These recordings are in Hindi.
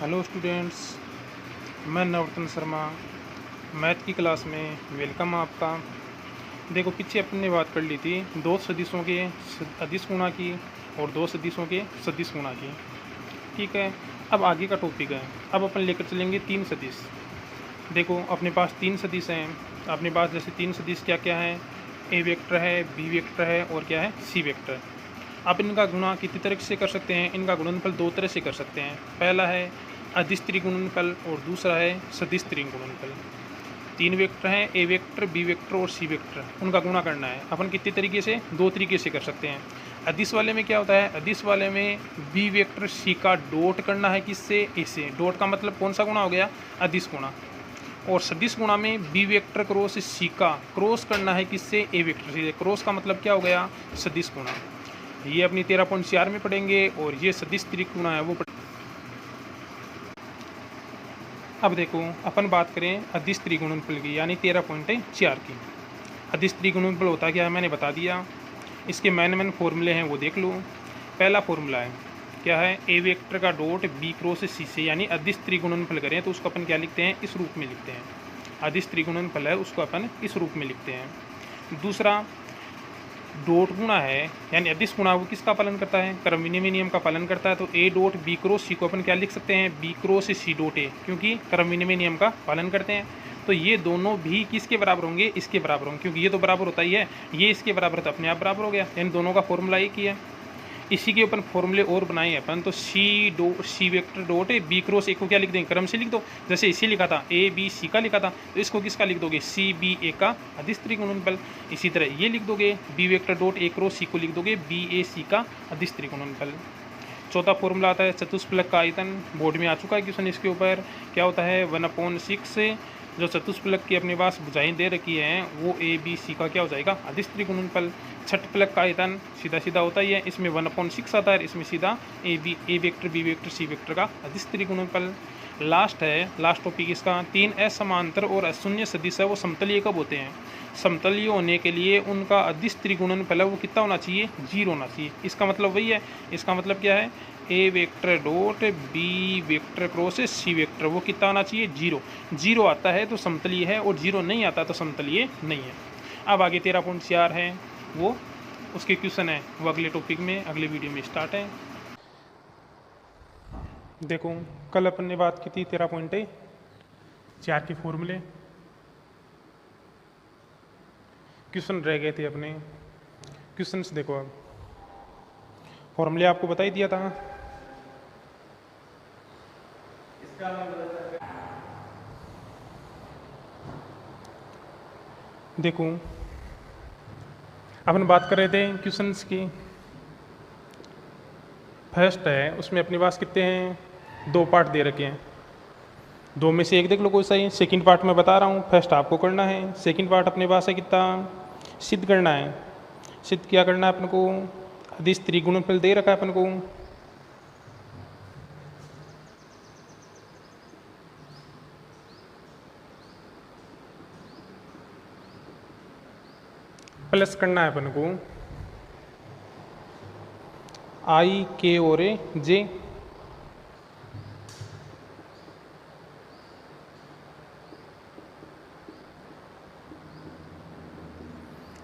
हेलो स्टूडेंट्स, मैं नवरत्न शर्मा मैथ की क्लास में वेलकम आपका। देखो, पीछे अपन ने बात कर ली थी दो सदिशों के अदिश गुणा की और दो सदिशों के सदिश गुणा की। ठीक है, अब आगे का टॉपिक है। अब अपन लेकर चलेंगे तीन सदिश। देखो, अपने पास तीन सदिश हैं। अपने पास जैसे तीन सदिश क्या क्या है, ए वेक्टर है, बी वेक्टर है और क्या है, सी वेक्टर। आप इनका गुणा कितनी तरह से कर सकते हैं? इनका गुणनफल दो तरह से कर सकते हैं। पहला है अदिश त्रिगुणनफल और दूसरा है सदिश त्रिगुणनफल। तीन वेक्टर हैं, ए वेक्टर, बी वेक्टर और सी वेक्टर, उनका गुणा करना है। अपन कितने तरीके से? दो तरीके से कर सकते हैं। अदिश वाले में क्या होता है? अदिश वाले में बी वेक्टर सी का डॉट करना है, किससे? ए से। डॉट का मतलब कौन सा गुणा हो गया? अदिश गुणा। और सदिश गुणा में बी वेक्टर क्रॉस सी का क्रॉस करना है, किससे? ए वेक्टर से। क्रॉस का मतलब क्या हो गया? सदिश गुणा। ये अपनी 13.4 में पढ़ेंगे और ये सदिश त्रिगुणा है वो अब देखो, अपन बात करें अदिश त्रिगुणनफल की, यानी 13.4 की। अदिश त्रिगुणनफल होता क्या है मैंने बता दिया। इसके मैन फॉर्मूले हैं वो देख लो। पहला फॉर्मूला है क्या है? ए वेक्टर का डॉट बी क्रॉस सी से, यानी अदिश त्रिगुणनफल करें तो उसको अपन क्या लिखते हैं? इस रूप में लिखते हैं। अदिश त्रिगुणनफल है उसको अपन इस रूप में लिखते हैं। दूसरा डॉट गुणा है, यानी अदिश गुणा वो किसका पालन करता है? क्रम विनिमय नियम का पालन करता है। तो A dot B cross C को अपन क्या लिख सकते हैं? B cross C dot A, क्योंकि क्रम विनिमय नियम का पालन करते हैं। तो ये दोनों भी किसके बराबर होंगे? इसके बराबर होंगे, क्योंकि ये तो बराबर होता ही है, ये इसके बराबर तो अपने आप बराबर हो गया। यानी दोनों का फॉर्मूला एक ही है। इसी के ऊपर फॉर्मूले और बनाए अपन। तो C vector dot B cross A को क्या लिख देंगे? क्रम से लिख दो। जैसे इसे लिखा था ए बी सी का लिखा था, तो इसको किसका लिख दोगे? सी बी ए का अदिश त्रिगुणनफल। इसी तरह ये लिख दोगे, B vector dot A cross C को लिख दोगे बी ए सी का अदिश त्रिगुणनफल। चौथा फॉर्मूला आता है चतुष्फलक का आयतन। बोर्ड में आ चुका है क्वेश्चन इसके ऊपर। क्या होता है? 1/6। जो चतुष्फलक की अपने पास भुजाएं दे रखी हैं वो ए बी सी का क्या हो जाएगा? अदिश त्रिगुणनफल। छठ फलक का आयतन सीधा सीधा होता ही है, इसमें 1/6 आता है, इसमें सीधा A vector B vector C vector का अदिश त्रिगुणनफल। लास्ट है, लास्ट टॉपिक इसका, तीन असमांतर और अशून्य सदिश है वो समतलीय कब होते हैं? समतलीय होने के लिए उनका अदिश त्रिगुणनफल है वो कितना होना चाहिए? 0 होना चाहिए। इसका मतलब वही है। इसका मतलब क्या है? A vector dot B vector cross C vector वो कितना आना चाहिए? 0। 0 आता है तो समतलीय है, और 0 नहीं आता तो समतलीय नहीं है। अब आगे 13.4 है, वो उसके क्वेश्चन है वो अगले टॉपिक में, अगले वीडियो में स्टार्ट है। देखो, कल अपन ने बात की थी 13.4 के फॉर्मूले। क्वेश्चन रह गए थे अपने। क्वेश्चंस देखो, अब फॉर्मूले आपको बता ही दिया था। देखो, अपन बात कर रहे थे क्वेश्चंस की। फर्स्ट है, उसमें अपने पास कितने हैं? 2 पार्ट दे रखे हैं। 2 में से एक देख लो कोई सा ही। सेकंड पार्ट मैं बता रहा हूँ, फर्स्ट आपको करना है। सेकंड पार्ट अपने पास है कितना? सिद्ध करना है। सिद्ध क्या करना है अपन को? अदिश त्रिगुणनफल दे रखा है अपन को। प्लस करना है अपन को आई के और जे।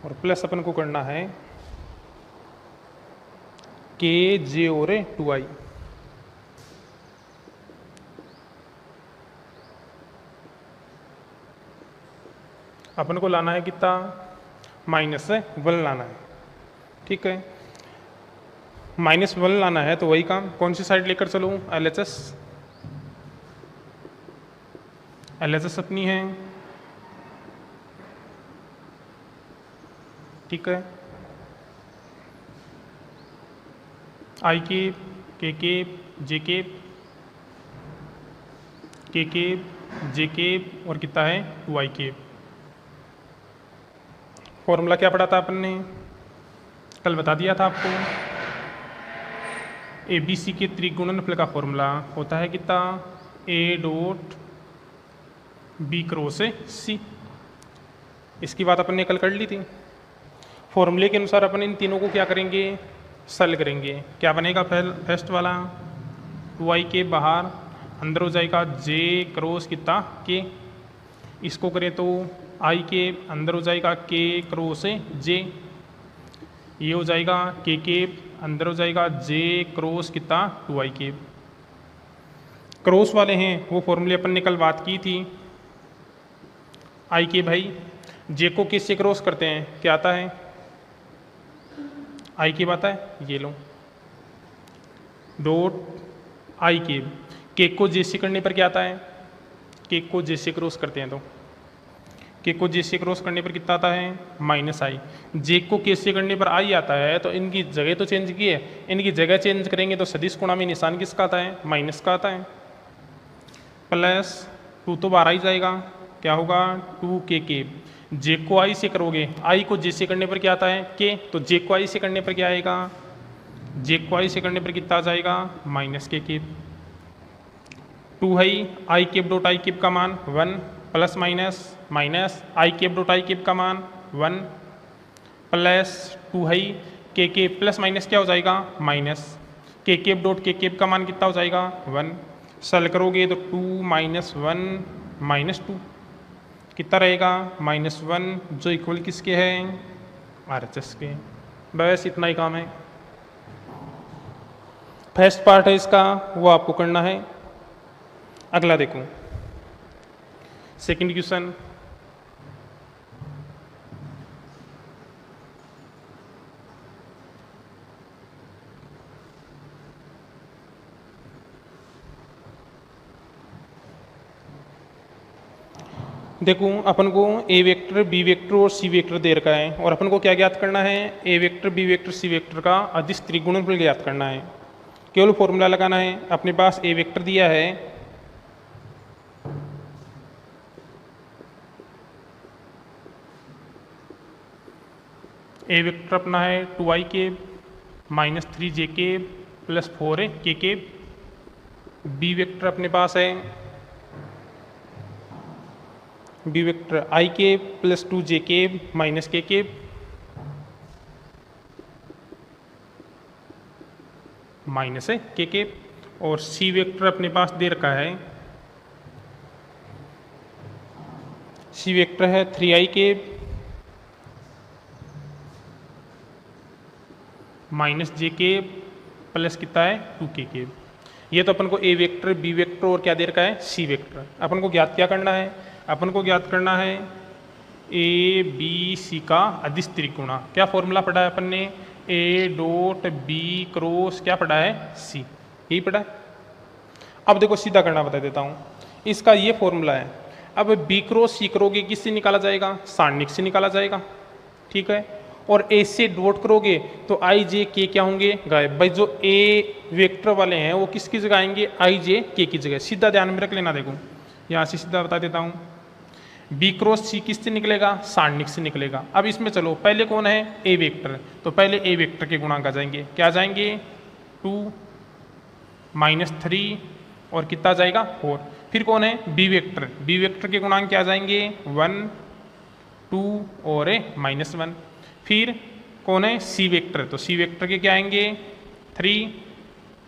और प्लस अपन को करना है के जे और 2i। अपन को लाना है कितना? -1 लाना है। ठीक है, -1 लाना है तो वही काम कौन सी साइड लेकर चलूँ? LHS। LHS अपनी है। ठीक है, आई के जे के जे और कितना है? 2i के। फॉर्मूला क्या पढ़ा था अपन ने? कल बता दिया था आपको। ए बी सी के त्रिगुणनफल का फॉर्मूला होता है कितना? ए डॉट बी क्रॉस सी। इसकी बात अपन ने कल कर ली थी। फॉर्मूले के अनुसार अपन इन तीनों को क्या करेंगे? सल करेंगे। क्या बनेगा? फर्स्ट वाला 2i के बाहर अंदर हो जाएगा जे क्रॉस कितना के, इसको करें तो आई के अंदर हो जाएगा के क्रॉस जे, ये हो जाएगा के अंदर हो जाएगा जे क्रॉस कितना 2i के। क्रॉस वाले हैं वो फॉर्मूले अपन ने कल बात की थी। आई के भाई जे को किससे क्रॉस करते हैं क्या आता है, आई के आता है, ये लो डॉट आई के को जे से करने पर क्या आता है, के को जे से क्रॉस करते हैं तो के को जे से क्रॉस करने पर कितना आता है माइनस आई, जे को के से करने पर आई आता है, तो इनकी जगह तो चेंज की है, इनकी जगह चेंज करेंगे तो सदिश कोणा में निशान किसका आता है माइनस का आता है, प्लस 2 तो बाहर ही जाएगा, क्या होगा 2 के जे को आई से करोगे, आई को जे से करने पर क्या आता है के, तो जे को आई से करने पर क्या आएगा, जे को आई से करने पर कितना आ जाएगा माइनस के 2 है i cap dot i cap का मान 1 plus minus minus i cap dot i cap का मान 1 प्लस 2 है के प्लस माइनस क्या हो जाएगा माइनस के केप डॉट के केप का मान कितना हो जाएगा 1, सल करोगे तो 2 माइनस 1 माइनस 2 कितना रहेगा -1, जो इक्वल किसके है RHS के। बस इतना ही काम है। फर्स्ट पार्ट है इसका वो आपको करना है। अगला देखो सेकंड क्वेश्चन, देखो अपन को ए वेक्टर बी वेक्टर और सी वेक्टर दे रखा है और अपन को क्या ज्ञात करना है, A vector B vector C vector का अदिश त्रिगुणनफल ज्ञात करना है। केवल फॉर्मूला लगाना है। अपने पास ए वेक्टर दिया है, ए वेक्टर अपना है 2i के -3j के प्लस 4k के। बी वेक्टर अपने पास है बी वेक्टर आई के प्लस 2j के माइनस के माइनस है के और सी वेक्टर अपने पास दे रखा है, सी वेक्टर है 3i के माइनस जे के प्लस कितना है 2k के। ये तो अपन को ए वेक्टर बी वेक्टर और क्या दे रखा है सी वेक्टर। अपन को ज्ञात क्या करना है, अपन को ज्ञात करना है ए बी सी का अदिश त्रिकोणा। क्या फॉर्मूला पढ़ा है अपन ने, ए डॉट बी क्रॉस क्या पढ़ा है सी, यही पढ़ा है। अब देखो सीधा करना बता देता हूँ, इसका ये फॉर्मूला है। अब बी क्रॉस सी करोगे किससे निकाला जाएगा, सारणिक से निकाला जाएगा, ठीक है। और ए से डॉट करोगे तो आई जे के क्या होंगे गायब। भाई जो ए वेक्टर वाले हैं वो किसकी जगह आएंगे, आई जे के की जगह। सीधा ध्यान में रख लेना। देखो यहाँ से सीधा बता देता हूँ, बी क्रॉस सी किससे निकलेगा, सारणिक से निकलेगा। अब इसमें चलो पहले कौन है ए वेक्टर, तो पहले ए वेक्टर के गुणांक आ जाएंगे, क्या जाएंगे 2 -3 और कितना जाएगा 4। फिर कौन है बी वेक्टर, बी वेक्टर के गुणांक क्या जाएंगे 1 2 और -1। फिर कौन है सी वेक्टर, तो सी वेक्टर के क्या आएंगे 3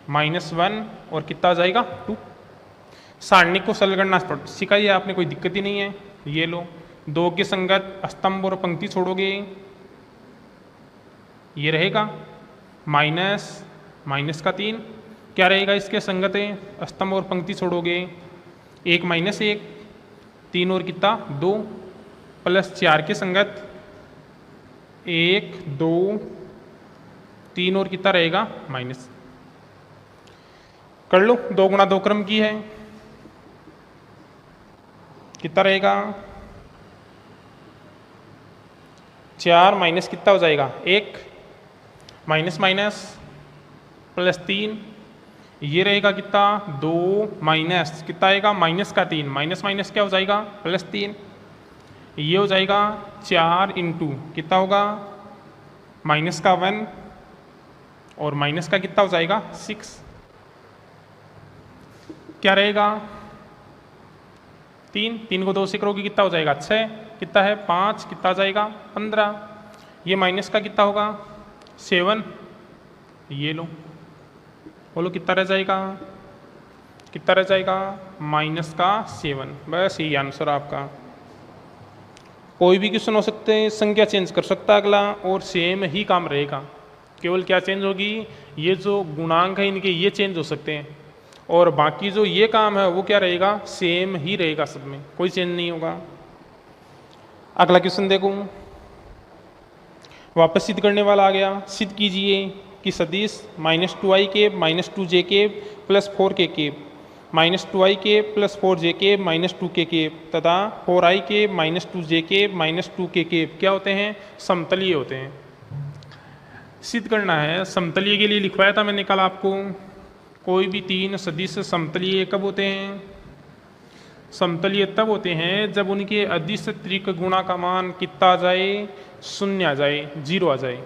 -1 और कितना जाएगा 2। सारणिक को सरल करना सिखाइए आपने, कोई दिक्कत ही नहीं है। ये लो 2 के संगत स्तंभ और पंक्ति छोड़ोगे, ये रहेगा माइनस का 3, क्या रहेगा इसके संगत है स्तंभ और पंक्ति छोड़ोगे 1 -1 3 और कितना 2 प्लस 4 के संगत 1 2 3 और कितना रहेगा माइनस। कर लो 2 गुणा 2 क्रम की है, कितना रहेगा 4 माइनस कितना हो जाएगा 1 माइनस प्लस 3, ये रहेगा कितना 2 माइनस कितना आएगा -3 माइनस क्या हो जाएगा +3, ये हो जाएगा 4 इंटू कितना होगा -1 और माइनस का कितना हो जाएगा 6, क्या रहेगा 3 को 2 से करोगे कितना हो जाएगा 6, कितना है 5, कितना जाएगा 15, ये माइनस का कितना होगा 7, ये लो बोलो कितना रह जाएगा कितना रह जाएगा -7। बस यही आंसर आपका। कोई भी क्वेश्चन हो सकते हैं, संख्या चेंज कर सकता है अगला और सेम ही काम रहेगा। केवल क्या चेंज होगी, ये जो गुणांक है इनके ये चेंज हो सकते हैं और बाकी जो ये काम है वो क्या रहेगा, सेम ही रहेगा, सब में कोई चेंज नहीं होगा। अगला क्वेश्चन देखो, वापस सिद्ध करने वाला आ गया। सिद्ध कीजिए कि सदिश -2i cap -2j cap +4k cap -2i cap +4j cap -2k cap तथा 4i cap -2j cap -2k cap क्या होते हैं, समतलीय होते हैं। सिद्ध करना है। समतलीय के लिए लिखवाया था मैंने कल आपको। कोई भी तीन सदिश समतलीय कब होते हैं, समतलीय तब होते हैं जब उनके अदिश त्रिक गुणा का मान कितना आ जाए, 0 आ जाए, 0 आ जाए।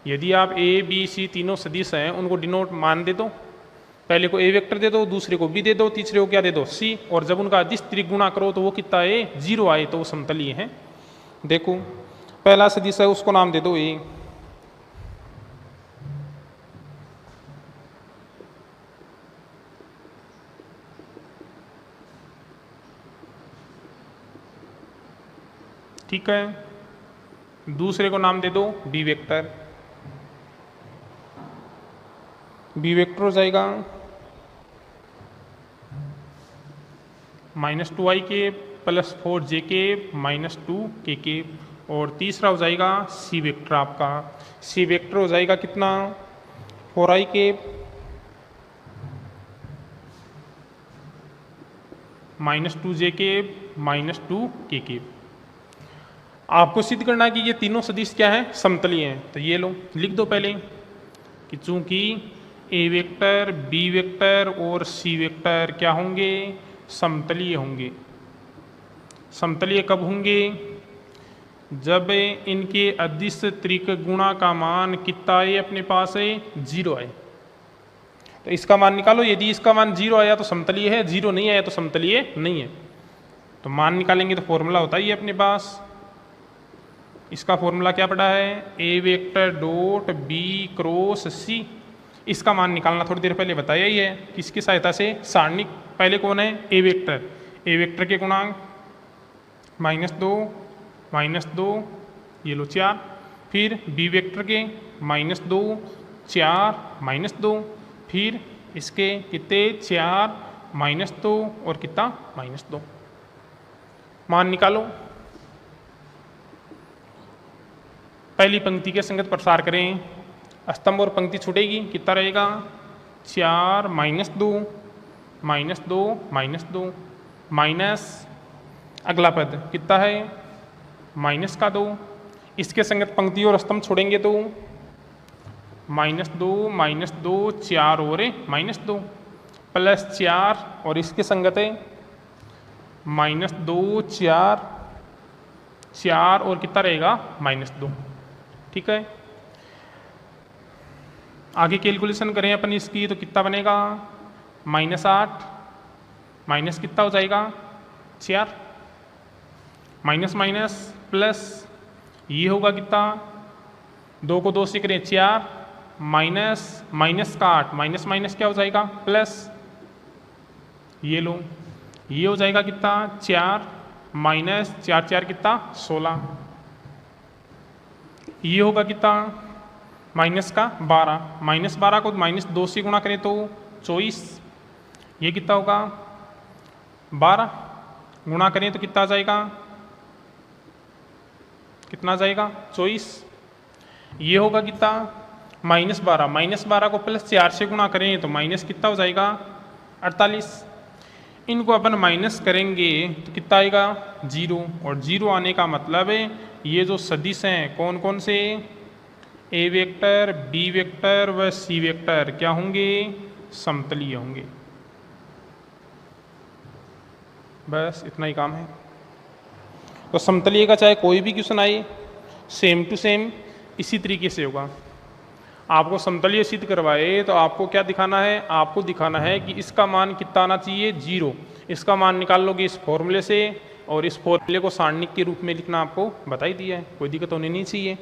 यदि आप a b c तीनों सदिश हैं उनको डिनोट मान दे दो, पहले को a वेक्टर दे दो, दूसरे को b दे दो, तीसरे को क्या दे दो c, और जब उनका अदिश त्रिक गुणा करो तो वो कितना आए, 0 आए, तो वो समतलीय है। देखो पहला सदिश है उसको नाम दे दो a, ठीक है। दूसरे को नाम दे दो बी वेक्टर, बी वेक्टर हो जाएगा -2i के +4j के -2k के, और तीसरा हो जाएगा सी वेक्टर आपका। सी वेक्टर हो जाएगा कितना, 4i के -2j के -2k के। आपको सिद्ध करना है कि ये तीनों सदिश क्या है, समतलीय हैं। तो ये लो लिख दो पहले कि चूंकि ए वेक्टर, बी वेक्टर और सी वेक्टर क्या होंगे, समतलीय होंगे। समतलीय कब होंगे, जब इनके अदिश त्रिक गुणा का मान कितना आए अपने पास है, 0 आए। तो इसका मान निकालो, यदि इसका मान 0 आया तो समतलीय है, 0 नहीं आया तो समतलीय नहीं है। तो मान निकालेंगे तो फॉर्मूला होता ही है अपने पास। इसका फॉर्मूला क्या पड़ा है, A vector dot B cross सी। इसका मान निकालना थोड़ी देर पहले बताया ही है, किसकी सहायता से, सारणिक। पहले कौन है, ए वेक्टर, ए वेक्टर के गुणांक -2 ये लो 4, फिर बी वेक्टर के -2 4 -2, फिर इसके कितने 4 -2 और कितना -2। मान निकालो। पहली पंक्ति के संगत प्रसार करें, स्तंभ और पंक्ति छूटेगी, कितना रहेगा 4 -2 -2 माइनस अगला पद कितना है -2। इसके संगत पंक्ति और स्तंभ छोड़ेंगे तो -2 4 और -2 +4, और इसके संगत है -2 4 और कितना रहेगा -2। ठीक है, आगे कैलकुलेशन करें अपन इसकी तो कितना बनेगा -8 माइनस कितना हो जाएगा 4, माइनस माइनस प्लस ये होगा कितना, 2 को 2 से करें 4, माइनस का 8, माइनस माइनस क्या हो जाएगा प्लस, ये लो ये हो जाएगा कितना 4 माइनस 4 4 कितना 16, ये होगा कितना माइनस का 12, -12 को -2 से गुणा करें तो 24, ये कितना होगा 12, गुणा करें तो कितना आ जाएगा, कितना आ जाएगा 24, ये होगा कितना -12 को +4 से गुणा करें तो माइनस कितना हो जाएगा 48, इनको अपन माइनस करेंगे तो कितना आएगा 0, और 0 आने का मतलब है ये जो सदिश हैं कौन कौन से, ए वेक्टर, बी वेक्टर व सी वेक्टर क्या होंगे, समतलीय होंगे। बस इतना ही काम है। तो समतलीय का चाहे कोई भी क्वेश्चन आए सेम टू सेम इसी तरीके से होगा। आपको समतलीय सिद्ध करवाए तो आपको क्या दिखाना है, आपको दिखाना है कि इसका मान कितना आना चाहिए 0, इसका मान निकाल लोगे इस फॉर्मूले से, और इस फॉर्मूले को सारणिक के रूप में लिखना आपको बता ही दिया है, कोई दिक्कत होनी नहीं चाहिए।